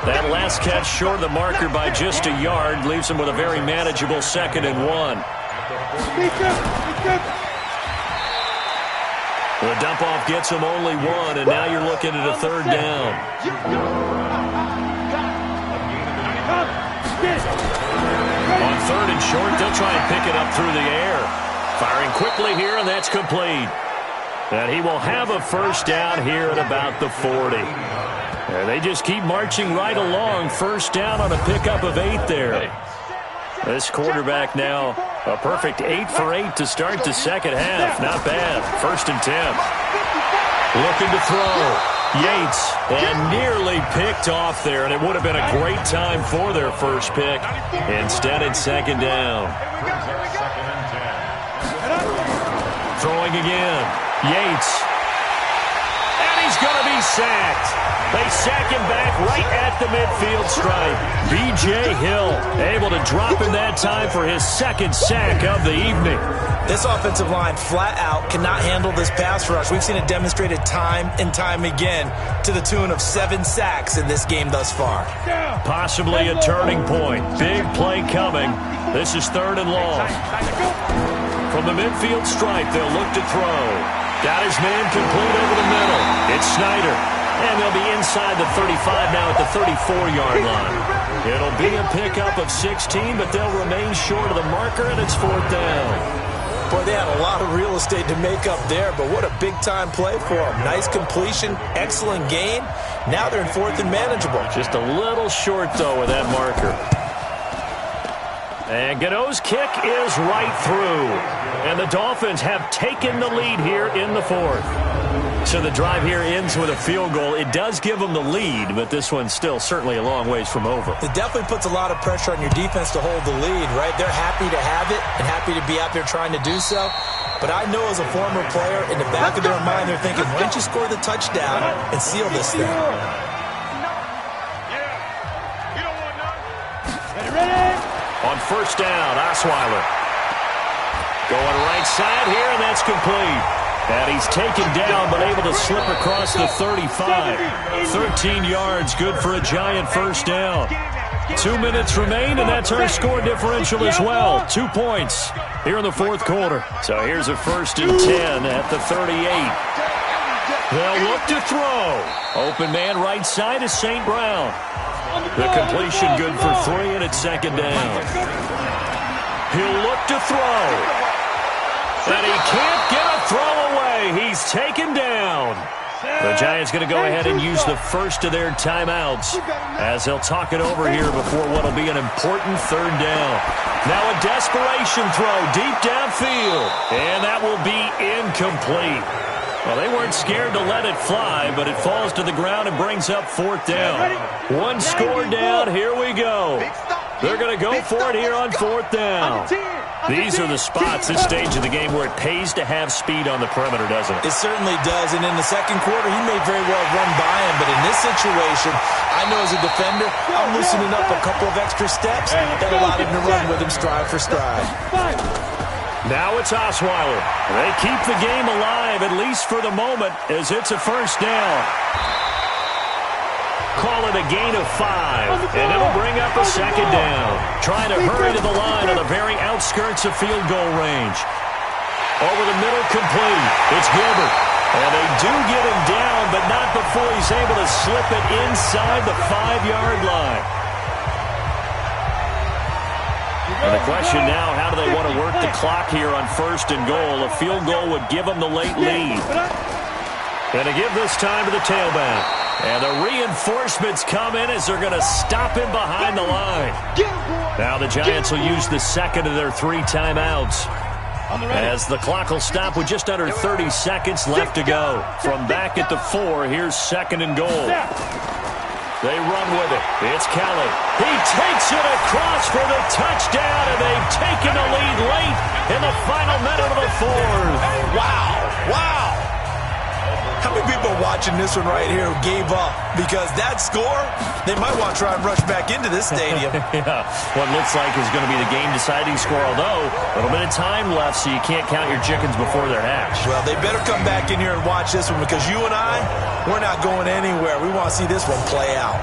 Speaker 4: That last catch short of the marker by just a yard leaves him with a very manageable 2nd and 1. The dump-off gets him only 1, and now you're looking at a 3rd down. On 3rd and short, they'll try and pick it up through the air. Firing quickly here, and that's complete. And he will have a first down here at about the 40. And they just keep marching right along. First down on a pickup of 8 there. This quarterback now a perfect 8 for 8 to start the second half. Not bad. 1st and 10. Looking to throw. Yates, and nearly picked off there, and it would have been a great time for their first pick. Instead, it's 2nd down. Throwing again. Yates. And he's going to be sacked. They sack him back right at the midfield stripe. B.J. Hill able to drop him that time for his 2nd sack of the evening.
Speaker 3: This offensive line flat out cannot handle this pass rush. We've seen it demonstrated time and time again to the tune of 7 sacks in this game thus far.
Speaker 4: Possibly a turning point. Big play coming. This is 3rd and long. From the midfield stripe, they'll look to throw. Got his man complete over the middle. It's Snyder. And they'll be inside the 35 now at the 34-yard line. It'll be a pickup of 16, but they'll remain short of the marker, and it's 4th down.
Speaker 3: Boy, they had a lot of real estate to make up there, but what a big-time play for them. Nice completion, excellent gain. Now they're in 4th and manageable.
Speaker 4: Just a little short, though, with that marker. And Gano's kick is right through. And the Dolphins have taken the lead here in the 4th. So the drive here ends with a field goal. It does give them the lead, but this one's still certainly a long ways from over.
Speaker 3: It definitely puts a lot of pressure on your defense to hold the lead, right? They're happy to have it and happy to be out there trying to do so. But I know as a former player, in the back of their mind, they're thinking, why don't you score the touchdown and seal this thing?
Speaker 4: On 1st down, Osweiler. Going right side here, and that's complete. And he's taken down, but able to slip across the 35. 13 yards, good for a Giant first down. 2 minutes remain, and that's our score differential as well. 2 points here in the 4th quarter. So here's a 1st and 10 at the 38. They'll look to throw. Open man right side is St. Brown. The completion good for 3, and it's 2nd down. He'll look to throw. And he can't get a throw away. He's taken down. The Giants going to go ahead and use the first of their timeouts as they'll talk it over here before what will be an important 3rd down. Now a desperation throw deep downfield. And that will be incomplete. Well, they weren't scared to let it fly, but it falls to the ground and brings up 4th down. 1 score down. Here we go. They're going to go for it here on 4th down. These are the spots, this stage of the game, where it pays to have speed on the perimeter, doesn't it?
Speaker 3: It certainly does, and in the 2nd quarter, he may very well run by him, but in this situation, I know as a defender, I'm loosening up a couple of extra steps that allowed him to run with him stride for stride.
Speaker 4: Now it's Osweiler. They keep the game alive, at least for the moment, as it's a 1st down. Call it a gain of 5, and it'll bring up a 2nd down. Trying to hurry to the line on the very outskirts of field goal range. Over the middle, complete. It's Gilbert. And they do get him down, but not before he's able to slip it inside the 5-yard line. And the question now, how do they want to work the clock here on 1st and goal? A field goal would give them the late lead. And to give this time to the tailback. And the reinforcements come in as they're going to stop him behind the line. Now the Giants will use the 2nd of their 3 timeouts. As the clock will stop with just under 30 seconds left to go. From back at the 4, here's 2nd and goal. They run with it. It's Kelly. He takes it across for the touchdown, and they've taken the lead late in the final minute of the 4th.
Speaker 3: Wow. Wow. How many people are watching this one right here who gave up? Because that score, they might want to try and rush back into this stadium.
Speaker 4: Yeah, what looks like is going to be the game-deciding score, although a little bit of time left, so you can't count your chickens before they're hatched.
Speaker 3: Well, they better come back in here and watch this one, because you and I, we're not going anywhere. We want to see this one play out.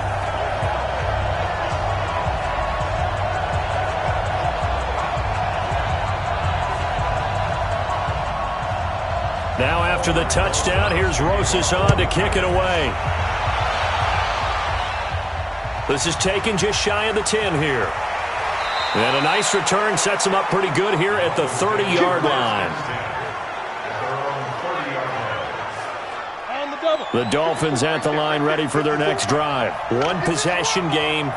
Speaker 4: Now after the touchdown, here's Rosas on to kick it away. This is taken just shy of the 10 here. And a nice return sets them up pretty good here at the 30-yard line. The Dolphins at the line ready for their next drive. One possession game.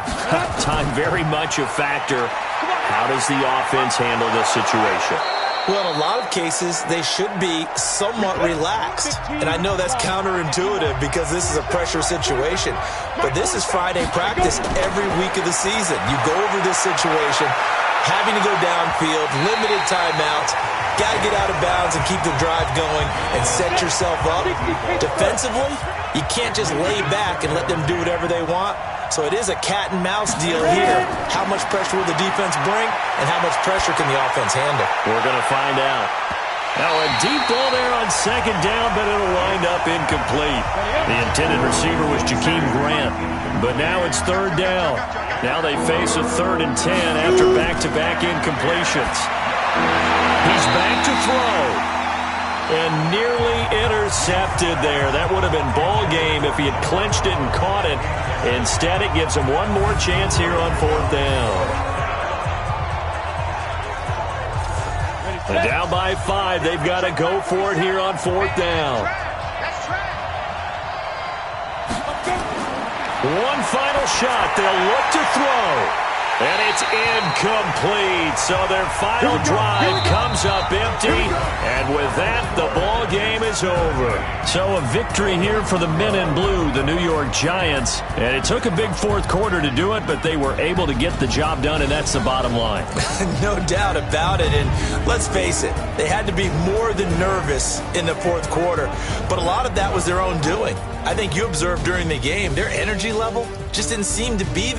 Speaker 4: Time very much a factor. How does the offense handle this situation?
Speaker 3: Well, in a lot of cases, they should be somewhat relaxed. And I know that's counterintuitive because this is a pressure situation. But this is Friday practice every week of the season. You go over this situation, having to go downfield, limited timeouts, got to get out of bounds and keep the drive going and set yourself up. Defensively, you can't just lay back and let them do whatever they want. So it is a cat and mouse deal here. How much pressure will the defense bring and how much pressure can the offense handle?
Speaker 4: We're going to find out. Now a deep ball there on second down, but it'll wind up incomplete. The intended receiver was Jakeem Grant, but now it's third down. Now they face a 3rd and 10 after back-to-back incompletions. He's back to throw. And nearly intercepted there. That would have been ball game if he had clinched it and caught it. Instead, it gives him one more chance here on 4th down. And down by 5. They've got to go for it here on 4th down. One final shot. They'll look to throw. And it's incomplete. So their final drive comes up empty. And with that, the ball game is over. So a victory here for the men in blue, the New York Giants. And it took a big 4th quarter to do it, but they were able to get the job done, and that's the bottom line.
Speaker 3: No doubt about it. And let's face it, they had to be more than nervous in the 4th quarter. But a lot of that was their own doing. I think you observed during the game, their energy level just didn't seem to be